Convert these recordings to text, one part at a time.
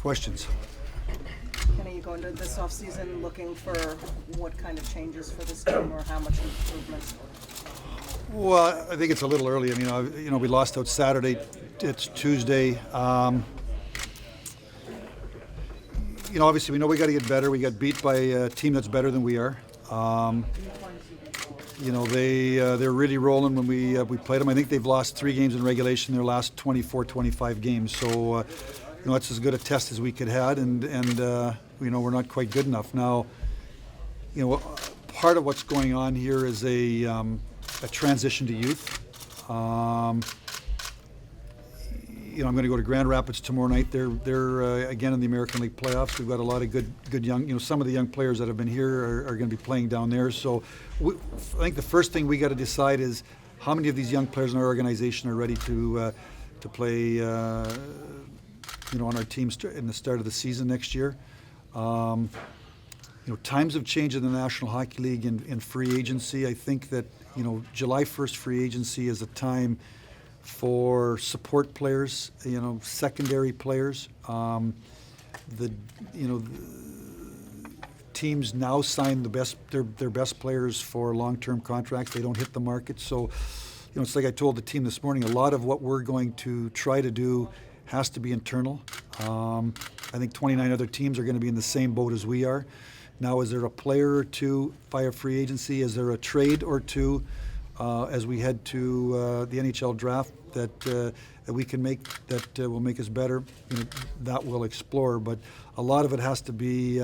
Questions? Kenny, you go into this offseason looking for what kind of changes for this team or how much improvement? Well, I think it's a little early. I mean, we lost out Saturday. It's Tuesday. Obviously we know we got to get better. We got beat by a team that's better than we are. They're really rolling when we played them. I think they've lost 3 games in regulation in their last 24, 25 games. So, that's as good a test as we could have, and we're not quite good enough. Now, part of what's going on here is a transition to youth. I'm going to go to Grand Rapids tomorrow night. They're again in the American League playoffs. We've got a lot of good young, some of the young players that have been here are going to be playing down there. So I think the first thing we got to decide is how many of these young players in our organization are ready to play, on our team in the start of the season next year. Times have changed in the National Hockey League in free agency. I think that, July 1st free agency is a time for support players, secondary players. The teams now sign their best players for long-term contracts. They don't hit the market. So, it's like I told the team this morning, a lot of what we're going to try to do has to be internal. I think 29 other teams are going to be in the same boat as we are. Now, is there a player or two via free agency? Is there a trade or two as we head to the NHL draft that we can make that will make us better? That we'll explore. But a lot of it has to be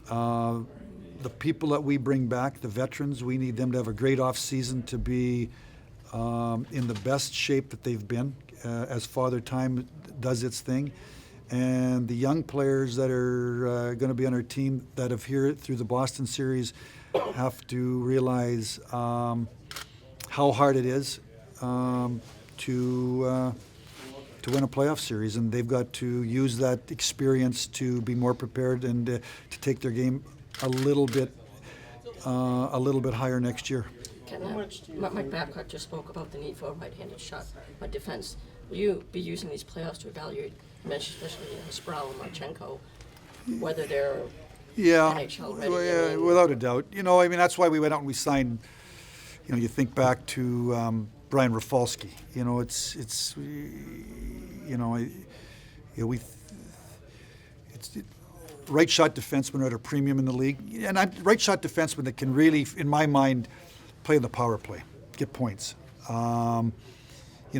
the people that we bring back, the veterans. We need them to have a great off season to be in the best shape that they've been as Father Time does its thing. And the young players that are going to be on our team that have here through the Boston series have to realize how hard it is to win a playoff series, and they've got to use that experience to be more prepared and to take their game a little bit higher next year. Mike Babcock just spoke about the need for a right-handed shot by defense. Will you be using these playoffs to evaluate, especially Sproul and Marchenko, whether they're NHL ready? Yeah, without a doubt. That's why we went out and we signed. You think back to Brian Rafalski. Right shot defensemen are at a premium in the league, and right shot defensemen that can really, in my mind, play the power play, get points.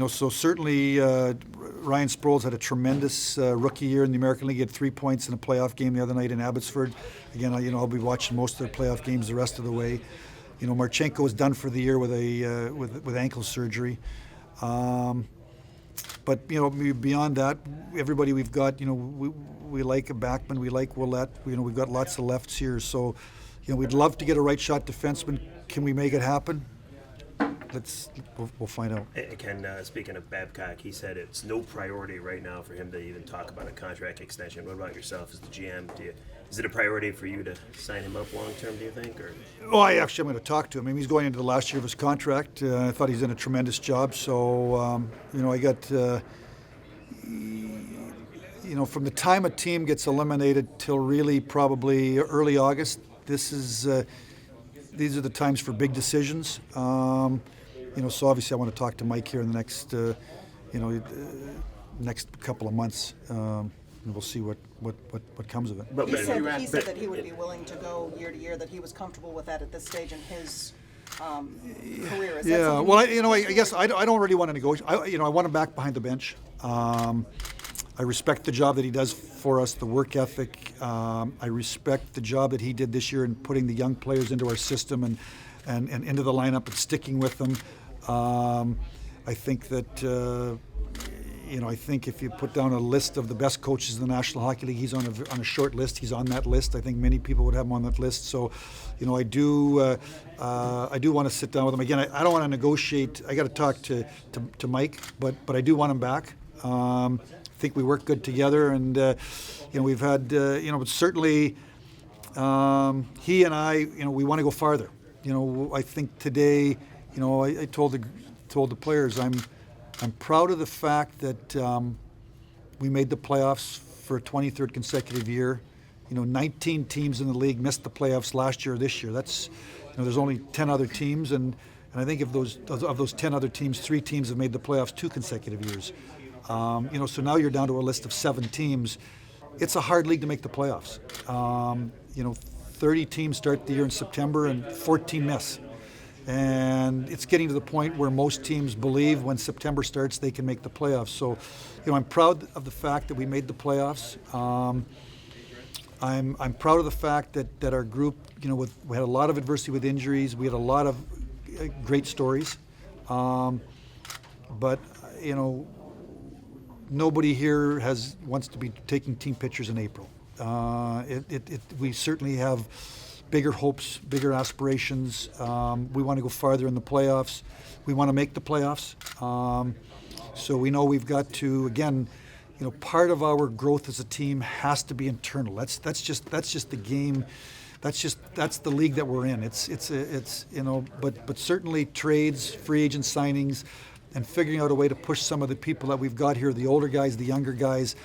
So certainly Ryan Sproul's had a tremendous rookie year in the American League. He had 3 points in a playoff game the other night in Abbotsford. Again, I'll be watching most of their playoff games the rest of the way. Marchenko is done for the year with with ankle surgery. But beyond that, everybody we've got, we like a Backman, we like Willette. We've got lots of lefts here. So, we'd love to get a right shot defenseman. Can we make it happen? We'll find out. Ken, speaking of Babcock, he said it's no priority right now for him to even talk about a contract extension. What about yourself as the GM? Is it a priority for you to sign him up long term, do you think? Or? Oh, I'm going to talk to him. He's going into the last year of his contract. I thought he's done a tremendous job. So, I got, from the time a team gets eliminated till really probably early August, these are the times for big decisions. So obviously I want to talk to Mike here in the next, next couple of months. And we'll see what comes of it. But he said that he would be willing to go year to year, that he was comfortable with that at this stage in his career. Is yeah, well, I guess I don't really want to negotiate. I want him back behind the bench. I respect the job that he does for us, the work ethic. I respect the job that he did this year in putting the young players into our system and into the lineup and sticking with them. I think that I think if you put down a list of the best coaches in the National Hockey League, he's on a short list. He's on that list. I think many people would have him on that list. So, I do want to sit down with him again. I don't want to negotiate. I got to talk to Mike, but I do want him back. I think we work good together, and we've had but certainly he and I we want to go farther. I think today I told the players I'm proud of the fact that we made the playoffs for a 23rd consecutive year. 19 teams in the league missed the playoffs last year or this year. That's, there's only 10 other teams, and I think of those 10 other teams, 3 teams have made the playoffs 2 consecutive years. So now you're down to a list of 7 teams. It's a hard league to make the playoffs. 30 teams start the year in September and 14 miss. And it's getting to the point where most teams believe when September starts they can make the playoffs. So, I'm proud of the fact that we made the playoffs. I'm proud of the fact that our group, we had a lot of adversity with injuries. We had a lot of great stories. But, nobody here wants to be taking team pictures in April. We certainly have bigger hopes, bigger aspirations. We want to go farther in the playoffs. We want to make the playoffs. So we know we've got to, again, part of our growth as a team has to be internal. That's just the game. That's the league that we're in. But certainly trades, free agent signings, and figuring out a way to push some of the people that we've got here, the older guys, the younger guys,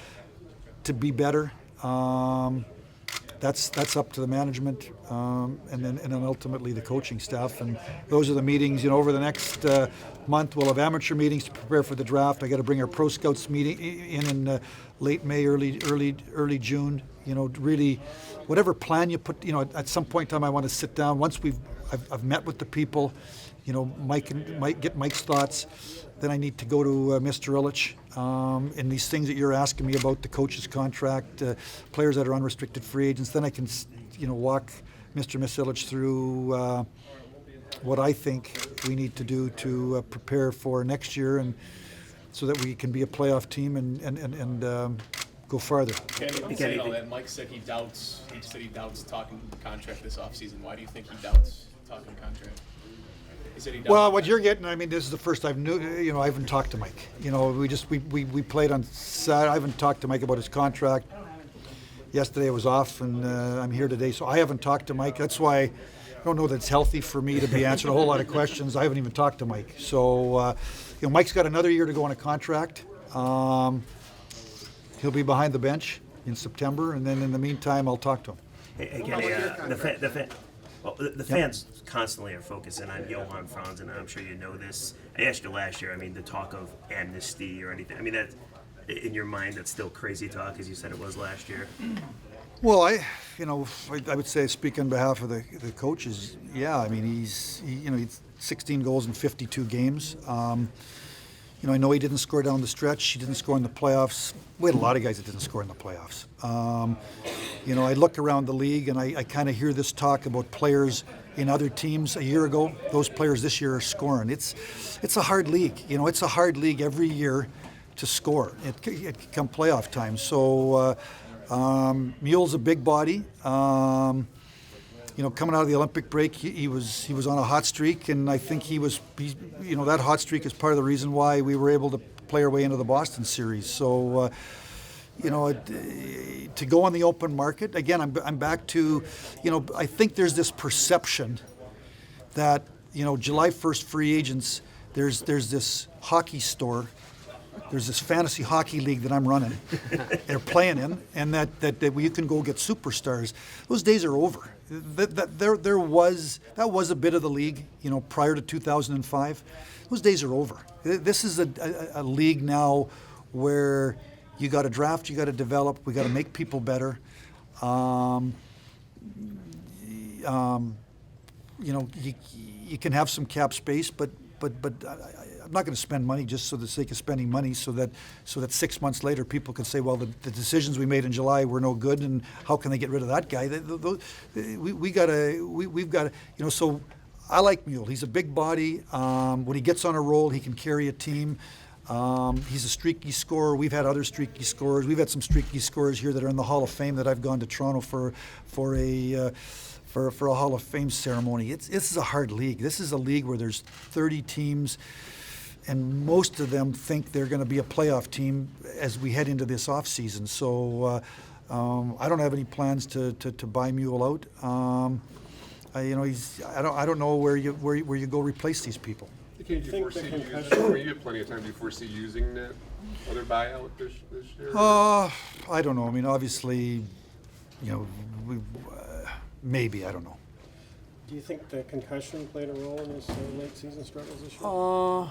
to be better. That's up to the management, and then ultimately the coaching staff. And those are the meetings. Over the next month, we'll have amateur meetings to prepare for the draft. I got to bring our pro scouts meeting in late May, early June. Really, whatever plan you put. At some point in time, I want to sit down once I've met with the people. Mike get Mike's thoughts. Then I need to go to Mr. Illich, and these things that you're asking me about, the coach's contract, players that are unrestricted free agents. Then I can, walk Mr. and Miss Illich through what I think we need to do to prepare for next year, and so that we can be a playoff team and go farther. Saying all that, Mike said he doubts talking contract this offseason. Why do you think he doubts talking contract? Well, what you're getting, this is the first I haven't talked to Mike. We played on Saturday. I haven't talked to Mike about his contract. Yesterday I was off, and I'm here today, so I haven't talked to Mike. That's why I don't know that it's healthy for me to be answering a whole lot of questions. I haven't even talked to Mike. So, Mike's got another year to go on a contract. He'll be behind the bench in September, and then in the meantime, I'll talk to him. The fans constantly are focusing on Johan, Franzen, and I'm sure you know this. I asked you last year, the talk of amnesty or anything, that in your mind, that's still crazy talk, as you said it was last year. Well, I would say, speak on behalf of the coaches, yeah, he's 16 goals in 52 games. I know he didn't score down the stretch. He didn't score in the playoffs. We had a lot of guys that didn't score in the playoffs. I look around the league and I kind of hear this talk about players in other teams a year ago. Those players this year are scoring. It's a hard league. It's a hard league every year to score. It come playoff time. So Mule's a big body. Coming out of the Olympic break, he was on a hot streak, and I think that hot streak is part of the reason why we were able to play our way into the Boston series. So, to go on the open market again, I'm back to, I think there's this perception that July 1st free agents. There's this hockey store. There's this fantasy hockey league that I'm running, they're playing in, and that you can go get superstars. Those days are over. That was a bit of the league, prior to 2005. Those days are over. This is a league now where you got to draft, you got to develop, we got to make people better. You can have some cap space, but I'm not going to spend money just for the sake of spending money, so that 6 months later people can say, well, the decisions we made in July were no good, and how can they get rid of that guy? We've got to. So I like Mule. He's a big body. When he gets on a roll, he can carry a team. He's a streaky scorer. We've had other streaky scorers. We've had some streaky scorers here that are in the Hall of Fame that I've gone to Toronto for a Hall of Fame ceremony. This is a hard league. This is a league where there's 30 teams, and most of them think they're going to be a playoff team as we head into this offseason. So I don't have any plans to buy Mule out. I don't know where you go replace these people. Were you had plenty of time? Do you foresee using that Other buyout this year? I don't know. I mean, obviously, maybe, I don't know. Do you think the concussion played a role in his late season struggles this year?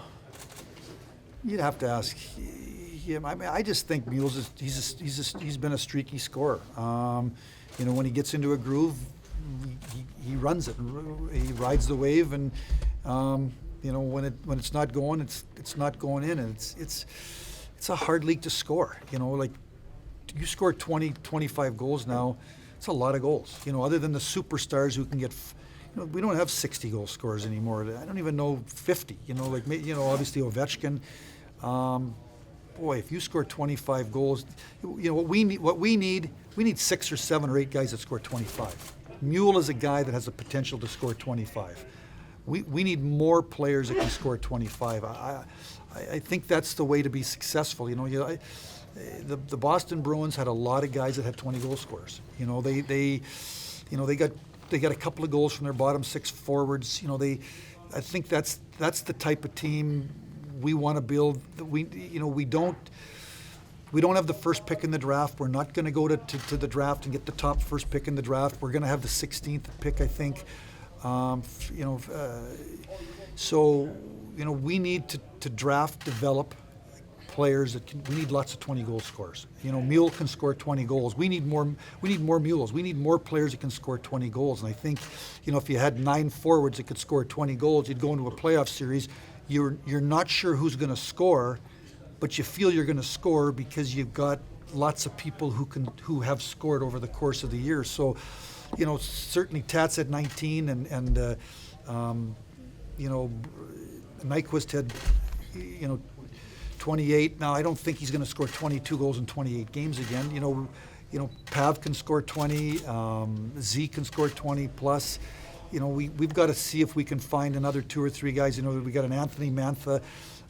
You'd have to ask him. I mean, I just think Mules he's been a streaky scorer. When he gets into a groove, he runs it. He rides the wave, and when it's not going, it's not going in, and it's a hard league to score. Like you score 20, 25 goals now. It's a lot of goals. Other than the superstars who can get. We don't have 60 goal scorers anymore. I don't even know 50. Obviously Ovechkin. Boy, if you score 25 goals, what we need 6 or 7 or 8 guys that score 25. Mule is a guy that has the potential to score 25. We need more players that can score 25. I think that's the way to be successful. The Boston Bruins had a lot of guys that had 20 goal scorers. They got a couple of goals from their bottom 6 forwards. I think that's the type of team we want to build. We don't have the first pick in the draft. We're not going to go to the draft and get the top first pick in the draft. We're going to have the 16th pick, I think. We need to draft, develop players that we need lots of 20 goal scorers. Mule can score 20 goals. We need more Mules. We need more players that can score 20 goals. And I think, if you had 9 forwards that could score 20 goals, you'd go into a playoff series. You're not sure who's going to score, but you feel you're going to score because you've got lots of people who have scored over the course of the year. So, certainly Tats at 19 and Nyquist had 28. Now I don't think he's going to score 22 goals in 28 games again. Pav can score 20. Z can score 20 plus. We've got to see if we can find another 2 or 3 guys. We got an Anthony Mantha.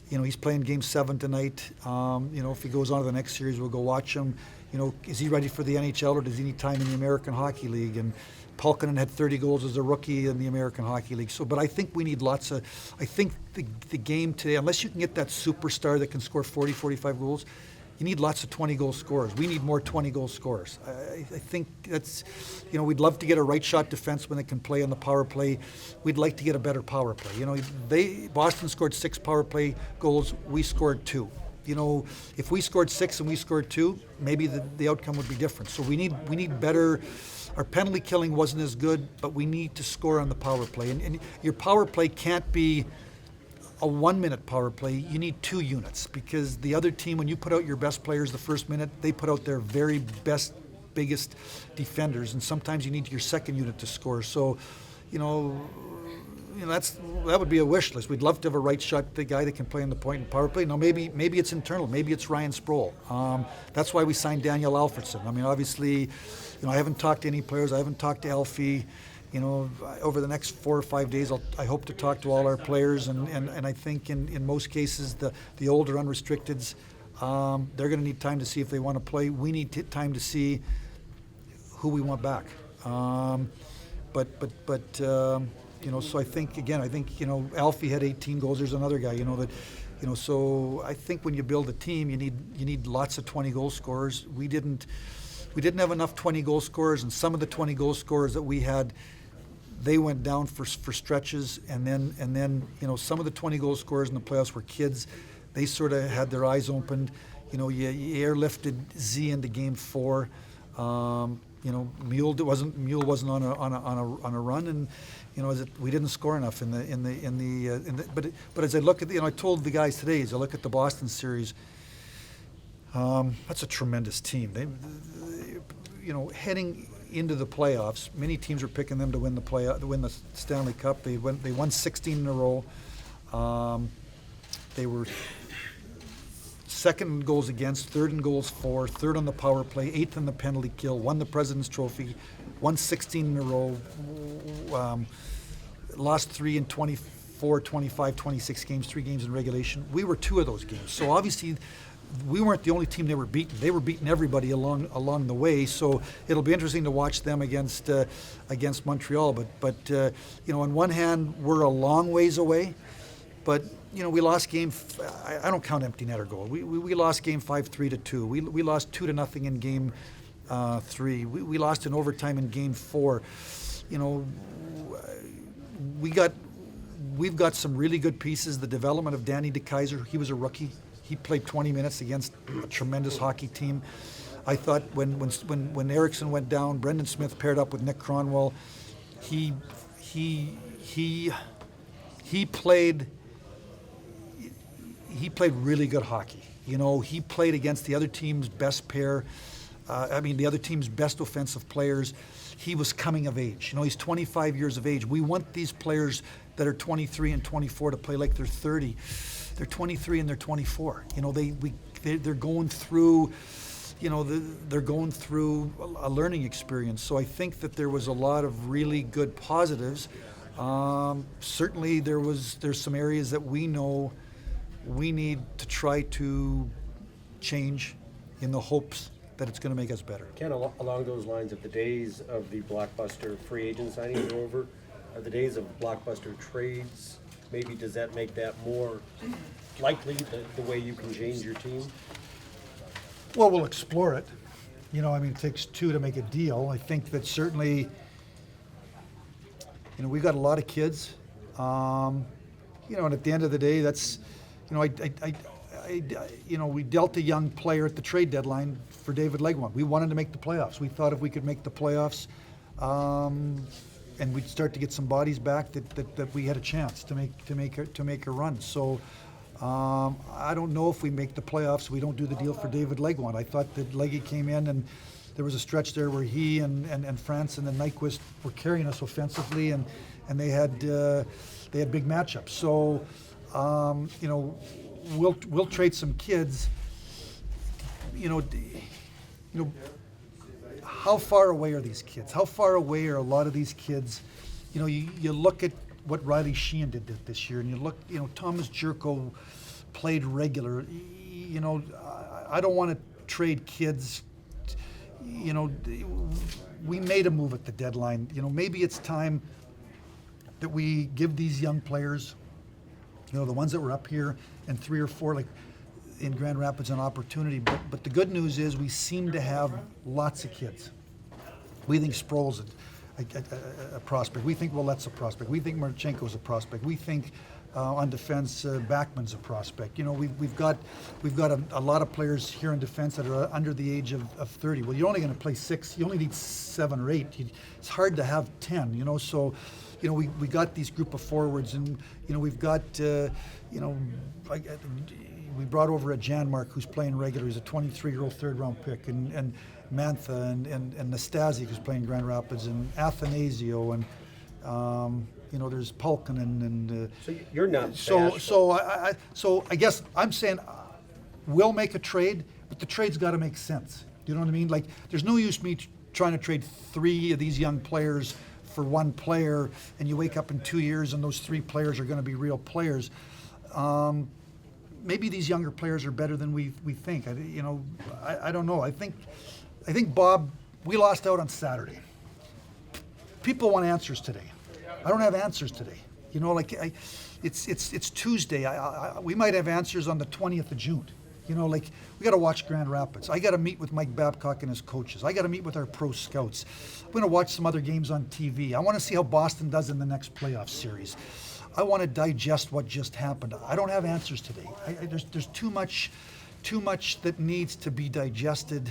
He's playing Game 7 tonight. If he goes on to the next series, we'll go watch him. Is he ready for the NHL or does he need time in the American Hockey League? And Pulkkinen had 30 goals as a rookie in the American Hockey League. But I think we need lots of. I think the game today, unless you can get that superstar that can score 40, 45 goals, you need lots of 20-goal scorers. We need more 20-goal scorers. I think that's, we'd love to get a right-shot defenseman that can play on the power play. We'd like to get a better power play. Boston scored 6 power play goals. We scored 2. If we scored 6 and we scored 2, maybe the outcome would be different. So we need better. Our penalty killing wasn't as good, but we need to score on the power play. And your power play can't be a 1-minute power play. You need 2 units because the other team, when you put out your best players the first minute, they put out their very best, biggest defenders, and sometimes you need your second unit to score. So, that would be a wish list. We'd love to have a right shot, the guy that can play on the point and power play. No, maybe it's internal. Maybe it's Ryan Sproul. That's why we signed Daniel Alfredson. I mean, obviously, I haven't talked to any players. I haven't talked to Alfie. Over the next 4 or 5 days, I hope to talk to all our players, and I think in most cases the older unrestricteds, they're going to need time to see if they want to play. We need time to see who we want back. So I think Alfie had 18 goals. There's another guy, So I think when you build a team, you need lots of 20 goal scorers. We didn't have enough 20 goal scorers, and some of the 20 goal scorers that we had, they went down for stretches, and then some of the 20 goal scorers in the playoffs were kids. They sort of had their eyes opened. You airlifted Z into Game 4. Mule wasn't on a run, and we didn't score enough but as I look at I told the guys today, as I look at the Boston series, that's a tremendous team. They heading into the playoffs, many teams were picking them to win the Stanley Cup. They won 16 in a row. They were second in goals against, third in goals for, third on the power play, 8th in the penalty kill, won the President's Trophy, won 16 in a row, lost 3 in 24, 25, 26 games, 3 games in regulation. We were 2 of those games. So obviously we weren't the only team they were beating. They were beating everybody along the way. So it'll be interesting to watch them against Montreal. But on one hand, we're a long ways away. But, we lost I don't count empty netter goal. We lost game 5 3-2. We lost 2-0 in game 3. We lost in overtime in game 4. We've got some really good pieces. The development of Danny DeKeyser, he was a rookie. He played 20 minutes against a tremendous hockey team. I thought when Erickson went down, Brendan Smith paired up with Nick Cronwell. He played really good hockey. He played against the other team's best pair. The other team's best offensive players. He was coming of age. He's 25 years of age. We want these players that are 23 and 24 to play like they're 30. They're 23 and they're 24. They're going through, they're going through a learning experience. So I think that there was a lot of really good positives. Certainly there's some areas that we know we need to try to change in the hopes that it's going to make us better. Ken, along those lines, if the days of the blockbuster free agent signings are over, are the days of blockbuster trades, maybe does that make that more likely, the way you can change your team? Well, we'll explore it. It takes two to make a deal. I think that certainly, we've got a lot of kids. And at the end of the day, that's, we dealt a young player at the trade deadline for David Legwand. We wanted to make the playoffs. We thought if we could make the playoffs, and we'd start to get some bodies back, that we had a chance to make a run. So I don't know if we make the playoffs. We don't do the deal for David Legwand. I thought that Leggy came in and there was a stretch there where he and Franzen and Nyquist were carrying us offensively, and they had big matchups. So we'll trade some kids. How far away are these kids? How far away are a lot of these kids? You look at what Riley Sheehan did this year, and you look, Thomas Jerko played regular. I don't want to trade kids. We made a move at the deadline. Maybe it's time that we give these young players, the ones that were up here, and 3 or 4, like in Grand Rapids, an opportunity. But the good news is we seem to have lots of kids. We think Sproul's a prospect. We think Willette's a prospect. We think Marchenko's a prospect. We think on defense, Backman's a prospect. We've got a lot of players here in defense that are under the age of 30. Well, you're only going to play 6. You only need 7 or 8. It's hard to have 10. So. We got these group of forwards, and we've got we brought over a Janmark who's playing regular. He's a 23-year-old third-round pick, and Mantha and Nastasic who's playing Grand Rapids, and Athanasio, and there's Pulkinen, and so you're not so I guess I'm saying we'll make a trade, but the trade's got to make sense. You know what I mean? Like, there's no use me trying to trade 3 of these young players for 1 player, and you wake up in 2 years and those 3 players are going to be real players. Maybe these younger players are better than we think. I don't know. I think Bob, we lost out on Saturday. People want answers today. I don't have answers today. It's Tuesday. We might have answers on the 20th of June. We got to watch Grand Rapids. I got to meet with Mike Babcock and his coaches. I got to meet with our pro scouts. I'm going to watch some other games on TV. I want to see how Boston does in the next playoff series. I want to digest what just happened. I don't have answers today. There's too much that needs to be digested.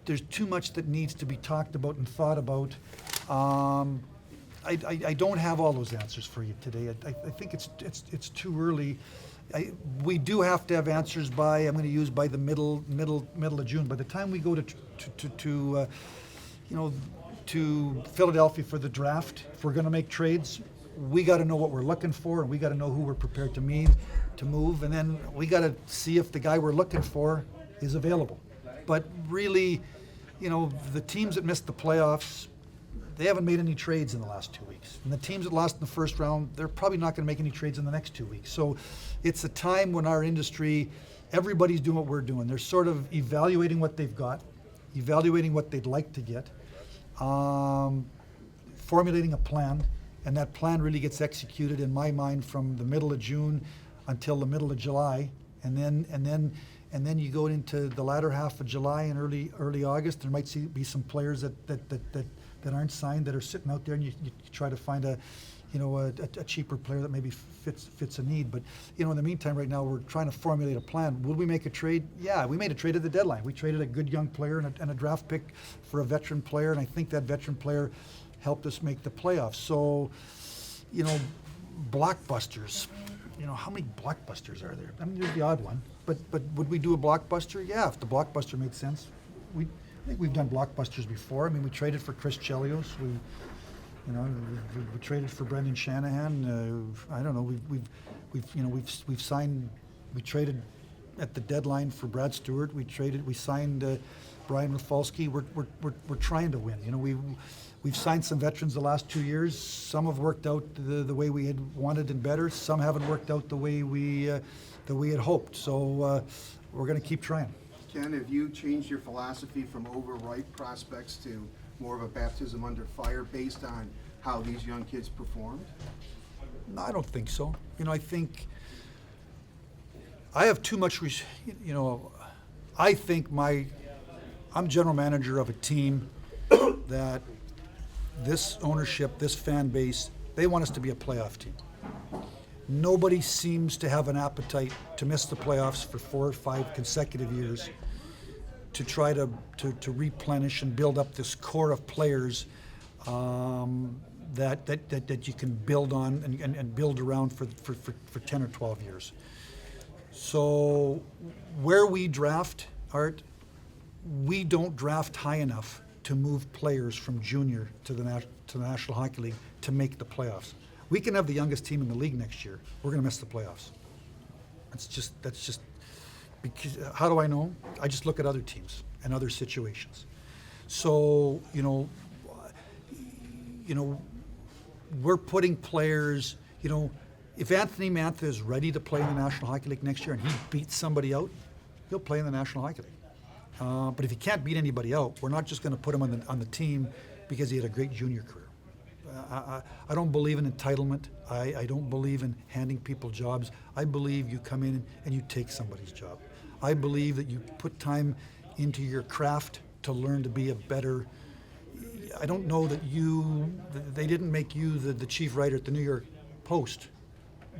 There's too much that needs to be talked about and thought about. I don't have all those answers for you today. I think it's too early. We do have to have answers by the middle of June. By the time we go to Philadelphia for the draft, if we're going to make trades, we got to know what we're looking for, and we got to know who we're prepared to move, and then we got to see if the guy we're looking for is available. But really, the teams that missed the playoffs, they haven't made any trades in the last 2 weeks. And the teams that lost in the first round, they're probably not going to make any trades in the next 2 weeks. So it's a time when our industry, everybody's doing what we're doing. They're sort of evaluating what they've got, evaluating what they'd like to get, formulating a plan, and that plan really gets executed, in my mind, from the middle of June until the middle of July, and then you go into the latter half of July and early August. There might be some players that aren't signed, that are sitting out there, and you try to find a cheaper player that maybe fits a need. But in the meantime, right now, we're trying to formulate a plan. Will we make a trade? Yeah, we made a trade at the deadline. We traded a good young player and a draft pick for a veteran player, and I think that veteran player helped us make the playoffs. So, blockbusters. How many blockbusters are there? I mean, there's the odd one. But would we do a blockbuster? Yeah, if the blockbuster made sense. I think we've done blockbusters before. I mean, we traded for Chris Chelios. We traded for Brendan Shanahan. I don't know. We've signed. We traded at the deadline for Brad Stewart. We signed Brian Rafalski. We're trying to win. We've signed some veterans the last 2 years. Some have worked out the way we had wanted and better. Some haven't worked out the way we had hoped. So we're going to keep trying. Ken, have you changed your philosophy from overripe prospects to more of a baptism under fire based on how these young kids performed? No, I don't think so. I think I have too much. I think I'm general manager of a team that this ownership, this fan base, they want us to be a playoff team. Nobody seems to have an appetite to miss the playoffs for 4 or 5 consecutive years, to try to replenish and build up this core of players that you can build on and build around for 10 or 12 years. So where we draft, Art, we don't draft high enough to move players from junior to the National Hockey League to make the playoffs. We can have the youngest team in the league next year. We're going to miss the playoffs. That's just because, how do I know? I just look at other teams and other situations. So, we're putting players, if Anthony Mantha is ready to play in the National Hockey League next year and he beats somebody out, he'll play in the National Hockey League. But if he can't beat anybody out, we're not just going to put him on the team because he had a great junior career. I don't believe in entitlement. I don't believe in handing people jobs. I believe you come in and you take somebody's job. I believe that you put time into your craft to learn to be a better. I don't know that they didn't make you the chief writer at the New York Post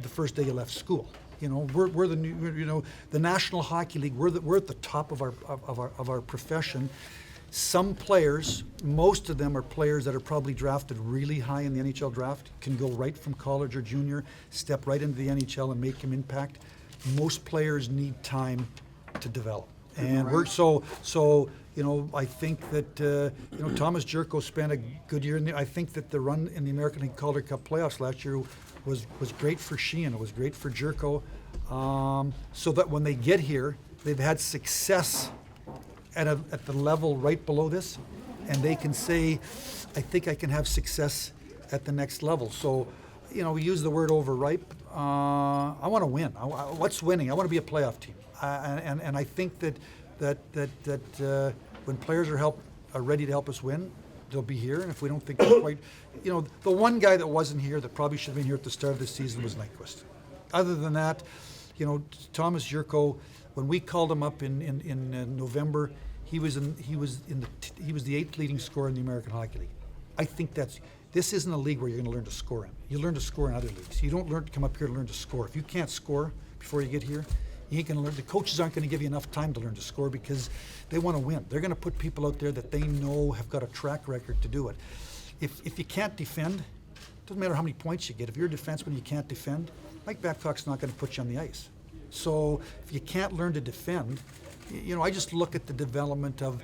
the first day you left school. We're the new, the National Hockey League. We're at the top of our profession. Some players, most of them are players that are probably drafted really high in the NHL draft, can go right from college or junior, step right into the NHL and make an impact. Most players need time to develop. And we're so I think that Thomas Jerko spent a good year in there. I think that the run in the American League Calder Cup playoffs last year was great for Sheehan. It was great for Jerko. So that when they get here, they've had success at the level right below this, and they can say, I think I can have success at the next level. So, we use the word overripe. I want to win. What's winning? I want to be a playoff team. And I think that when players are ready to help us win, they'll be here. And if we don't think they're quite, the one guy that wasn't here that probably should have been here at the start of the season was Nyquist. Other than that, Thomas Jerko, when we called him up in November, he was the 8th leading scorer in the American Hockey League. I think this isn't a league where you're going to learn to score in. You learn to score in other leagues. You don't learn to come up here to learn to score. If you can't score before you get here, you ain't going to learn. The coaches aren't going to give you enough time to learn to score because they want to win. They're going to put people out there that they know have got a track record to do it. If you can't defend, it doesn't matter how many points you get. If you're a defenseman and you can't defend, Mike Babcock's not going to put you on the ice. So if you can't learn to defend, I just look at the development of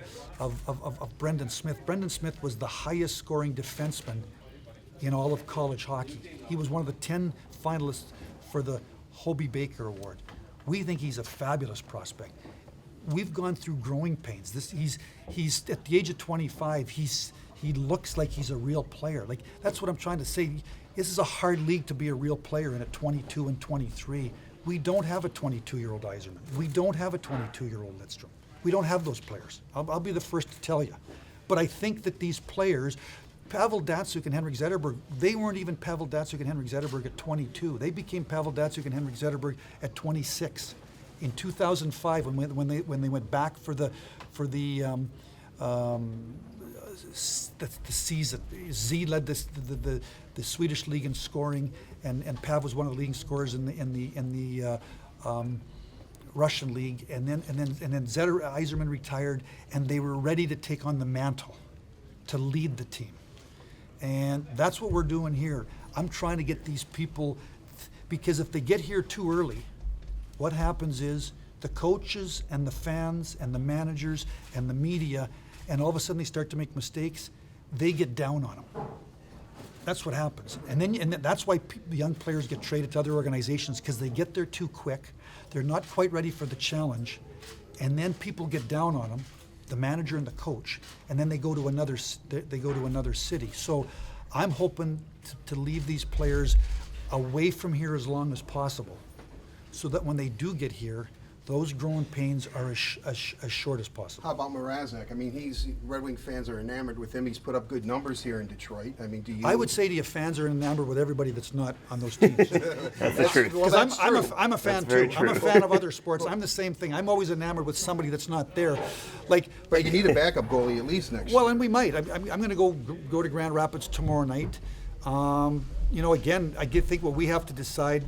Brendan Smith. Brendan Smith was the highest scoring defenseman in all of college hockey. He was one of the 10 finalists for the Hobey Baker Award. We think he's a fabulous prospect. We've gone through growing pains. He's at the age of 25. He looks like he's a real player. Like, that's what I'm trying to say. This is a hard league to be a real player in at 22 and 23. We don't have a 22-year-old Yzerman. We don't have a 22-year-old Lidstrom. We don't have those players. I'll be the first to tell you. But I think that these players, Pavel Datsyuk and Henrik Zetterberg, they weren't even Pavel Datsyuk and Henrik Zetterberg at 22. They became Pavel Datsyuk and Henrik Zetterberg at 26. In 2005, when they went back for the season, Z led the Swedish league in scoring, and Pav was one of the leading scorers in the Russian league, and then Yzerman retired, and they were ready to take on the mantle to lead the team. And that's what we're doing here. I'm trying to get these people, because if they get here too early, what happens is the coaches and the fans and the managers and the media, and all of a sudden they start to make mistakes, they get down on them. That's what happens. And that's why young players get traded to other organizations, because they get there too quick. They're not quite ready for the challenge. And then people get down on them, the manager and the coach, and then they go to another city. So I'm hoping to leave these players away from here as long as possible, so that when they do get here, those growing pains are as short as possible. How about Mrazek? I mean, Red Wing fans are enamored with him. He's put up good numbers here in Detroit. I mean, do you? I would say to you, fans are enamored with everybody that's not on those teams. That's the truth. Well, Because that's true. I'm a fan That's very too. I'm a true. fan of other sports. I'm the same thing. I'm always enamored with somebody that's not there. Like, But you need a backup goalie at least next well, year. and we might. I'm going to go to Grand Rapids tomorrow night. Again, I think what we have to decide,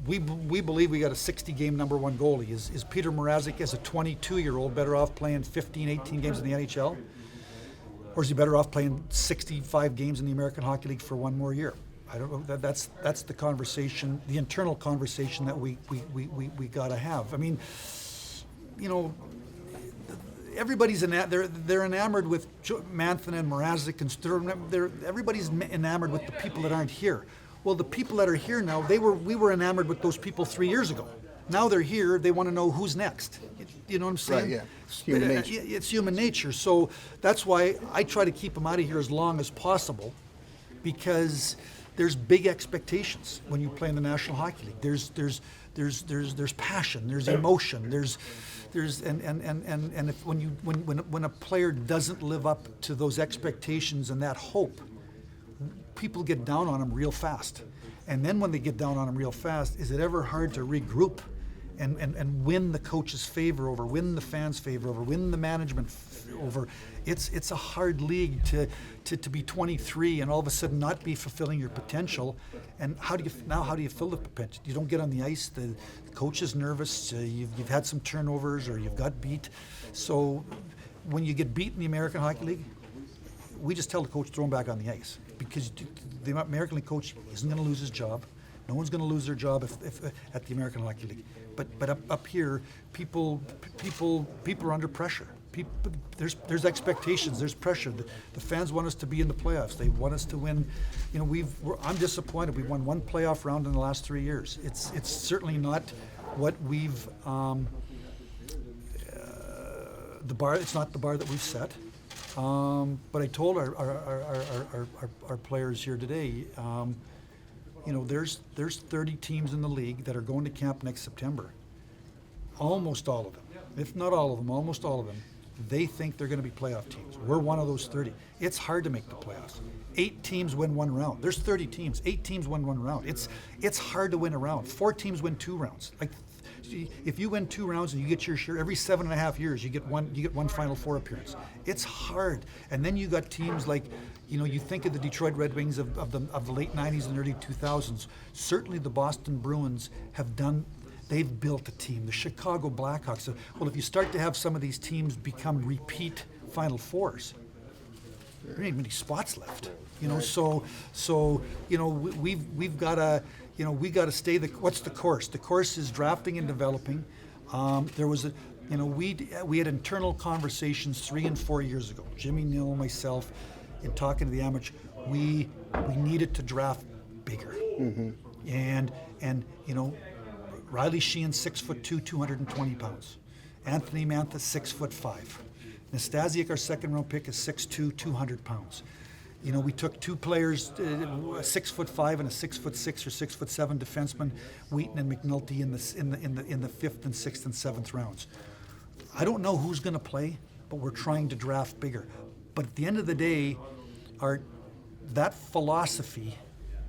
we believe we got a 60-game number one goalie. Is Peter Mrazek, as a 22-year-old, better off playing 15, 18 games in the NHL? Or is he better off playing 65 games in the American Hockey League for one more year? I don't know. That's the conversation, the internal conversation that we got to have. I mean, everybody's they're enamored with Manthan and Mrazek, and everybody's enamored with the people that aren't here. Well, the people that are here now, we were enamored with those people 3 years ago. Now they're here, they want to know who's next. You know what I'm saying? Right, yeah. It's human nature. It's human nature. So that's why I try to keep them out of here as long as possible, because there's big expectations when you play in the National Hockey League. There's passion, there's emotion, and if when a player doesn't live up to those expectations and that hope, people get down on them real fast. And then when they get down on them real fast, is it ever hard to regroup and win the coach's favor over, win the fans' favor over, win the management over? It's a hard league to be 23 and all of a sudden not be fulfilling your potential. And how do you fill the potential? You don't get on the ice. The coach is nervous. You've had some turnovers or you've got beat. So when you get beat in the American Hockey League, we just tell the coach, throw him back on the ice, because the American League coach isn't going to lose his job. No one's going to lose their job if at the American Hockey League. But up here, people are under pressure. There's expectations. There's pressure. The fans want us to be in the playoffs. They want us to win. I'm disappointed. We've won one playoff round in the last 3 years. It's certainly not what we've the bar. It's not the bar that we've set. But I told our players here today, there's 30 teams in the league that are going to camp next September. Almost all of them, if not all of them, almost all of them, they think they're going to be playoff teams. We're one of those 30. It's hard to make the playoffs. 8 teams win one round. There's 30 teams. 8 teams win one round. It's hard to win a round. 4 teams win 2 rounds. Like, if you win 2 rounds and you get your share, every 7.5 years you get one Final Four appearance. It's hard. And then you got teams like, you think of the Detroit Red Wings of the late 90s and early 2000s. Certainly the Boston Bruins they've built a team. The Chicago Blackhawks. Well, if you start to have some of these teams become repeat Final Fours, there ain't many spots left. We've got to. We got to stay what's the course? The course is drafting and developing. There was we had internal conversations 3 and 4 years ago. Jimmy Neal, myself, in talking to the amateur, we needed to draft bigger. Mm-hmm. And Riley Sheehan, 6'2", 220 pounds. Anthony Mantha, 6'5". Nastasiuk, our second-round pick, is 6'2", 200 pounds. We took 2 players, a 6'5" and a 6'6" or 6'7" defenseman, Wheaton and McNulty, in the 5th and 6th and 7th rounds. I don't know who's going to play, but we're trying to draft bigger. But at the end of the day, that philosophy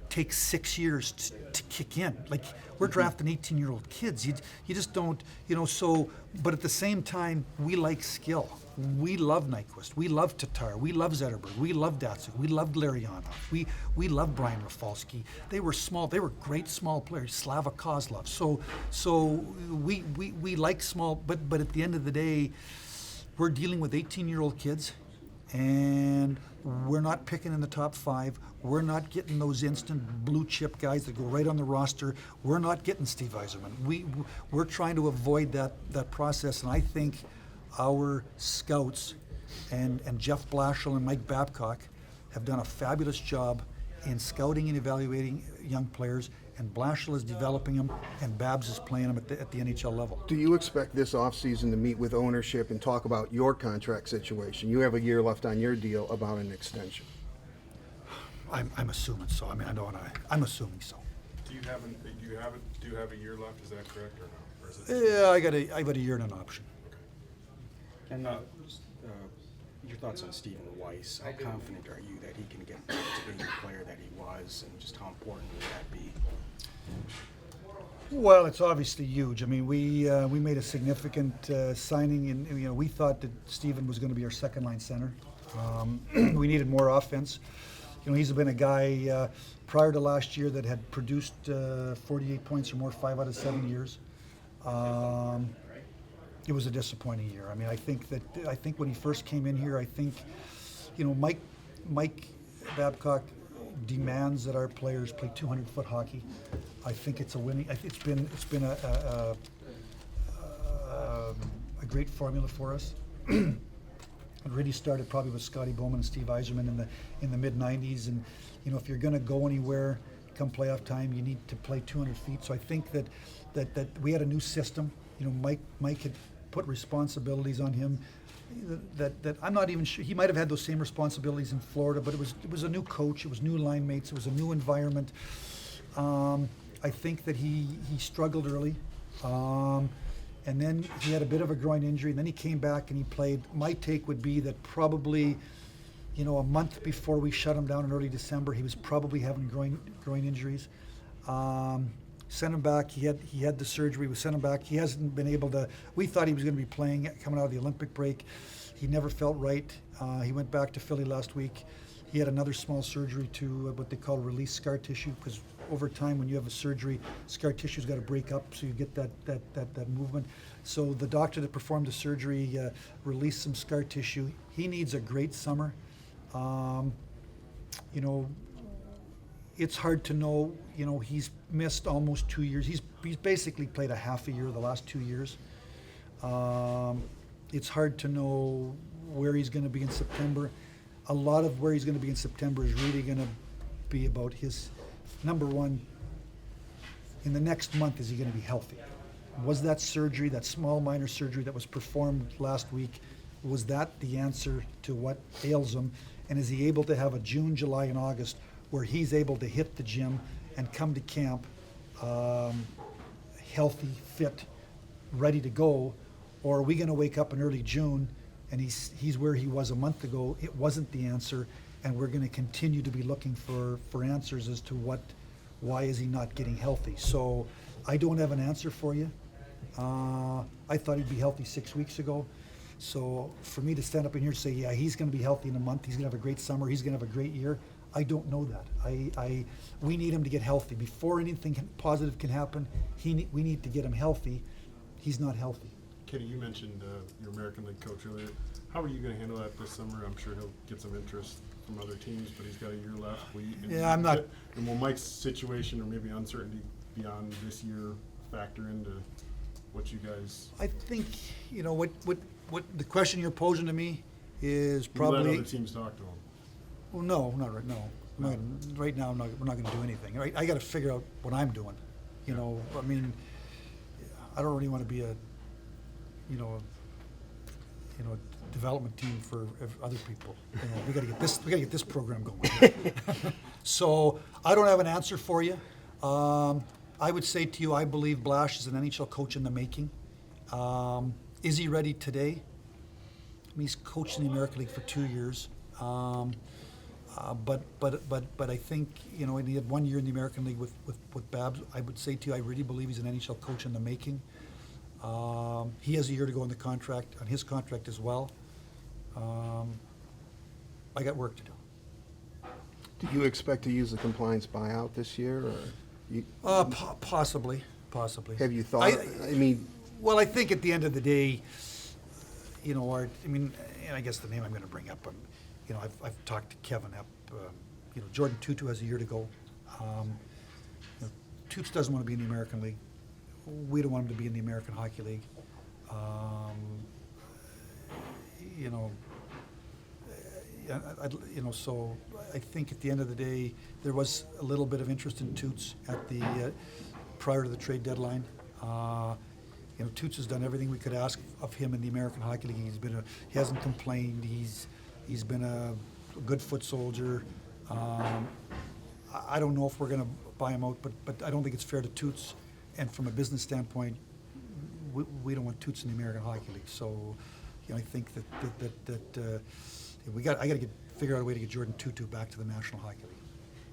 takes 6 years to kick in. Like, we're drafting 18-year-old kids. You just don't, so, but at the same time, we like skill. We love Nyquist. We love Tatar. We love Zetterberg. We love Datsuk. We loved Larionov. We love Brian Rafalski. They were small. They were great small players. Slava Kozlov. So we like small, but at the end of the day, we're dealing with 18-year-old kids, and we're not picking in the top 5. We're not getting those instant blue chip guys that go right on the roster. We're not getting Steve Yzerman. We're trying to avoid that process, and I think our scouts and Jeff Blashill and Mike Babcock have done a fabulous job in scouting and evaluating young players, and Blashill is developing them, and Babs is playing them at the NHL level. Do you expect this offseason to meet with ownership and talk about your contract situation? You have a year left on your deal about an extension. I'm assuming so. I mean, I don't want to. I'm assuming so. Do you have a year left? Is that correct or no? Or is it Yeah, I got a year and an option. And your thoughts on Stephen Weiss? How confident are you that he can get back to being the player that he was, and just how important would that be? Well, it's obviously huge. I mean, we made a significant signing, and we thought that Stephen was going to be our second line center. We needed more offense. He's been a guy prior to last year that had produced 48 points or more 5 out of 7 years. It was a disappointing year. I mean, I think when he first came in here, I think, Mike Babcock demands that our players play 200-foot hockey. I think it's a winning. It's been a great formula for us. It really started probably with Scotty Bowman and Steve Yzerman in the mid '90s, and if you're going to go anywhere come playoff time, you need to play 200 feet. So I think that we had a new system. Mike had put responsibilities on him that I'm not even sure he might have had those same responsibilities in Florida, but it was a new coach, it was new line mates, it was a new environment. I think that he struggled early. And then he had a bit of a groin injury, and then he came back and he played. My take would be that probably, a month before we shut him down in early December, he was probably having groin injuries. Sent him back. He had the surgery. We sent him back. He hasn't been able to. We thought he was going to be playing coming out of the Olympic break. He never felt right. He went back to Philly last week. He had another small surgery to what they call release scar tissue, because over time when you have a surgery, scar tissue's got to break up so you get that movement. So the doctor that performed the surgery released some scar tissue. He needs a great summer. It's hard to know. He's missed almost 2 years. He's basically played a half a year the last 2 years. It's hard to know where he's going to be in September. A lot of where he's going to be in September is really going to be about his, number one, in the next month, is he going to be healthy? Was that surgery, that small minor surgery that was performed last week, was that the answer to what ails him? And is he able to have a June, July, and August where he's able to hit the gym and come to camp healthy, fit, ready to go? Or are we going to wake up in early June and he's where he was a month ago? It wasn't the answer, and we're going to continue to be looking for answers as to why is he not getting healthy. So I don't have an answer for you. I thought he'd be healthy 6 weeks ago. So for me to stand up in here and say, yeah, he's going to be healthy in a month, he's going to have a great summer, he's going to have a great year, I don't know that. We need him to get healthy. Before anything positive can happen, we need to get him healthy. He's not healthy. Kenny, you mentioned your American League coach earlier. How are you going to handle that this summer? I'm sure he'll get some interest from other teams, but he's got a year left. Yeah, I'm not. And will Mike's situation or maybe uncertainty beyond this year factor into what you guys? I think what the question you're posing to me is You probably. let other teams talk to him. Well, no, not right. No, right now we're not going to do anything. Right? I got to figure out what I'm doing. I mean, I don't really want to be a development team for other people. We got to get this program going. So I don't have an answer for you. I would say to you, I believe Blash is an NHL coach in the making. Is he ready today? I mean, he's coached in the American League for 2 years. But I think, you know, and he had 1 year in the American League with Babs. I would say to you, I really believe he's an NHL coach in the making. He has a year to go on his contract as well. I got work to do. Do you expect to use the compliance buyout this year, or you, Possibly. have you thought, I mean, Well, I think at the end of the day, you know, and I guess the name I'm going to bring up, you know, I've talked to Kevin up, you know, Jordan Tutu has a year to go. You know, Toots doesn't want to be in the American League. We don't want him to be in the American Hockey League. You know, so I think at the end of the day, there was a little bit of interest in Toots at the prior to the trade deadline. You know, Toots has done everything we could ask of him in the American Hockey League. He hasn't complained. He's been a good foot soldier. I don't know if we're going to buy him out, but I don't think it's fair to Toots. And from a business standpoint, we don't want Toots in the American Hockey League. So, you know, I think that I got to figure out a way to get Jordan Tutu back to the National Hockey League.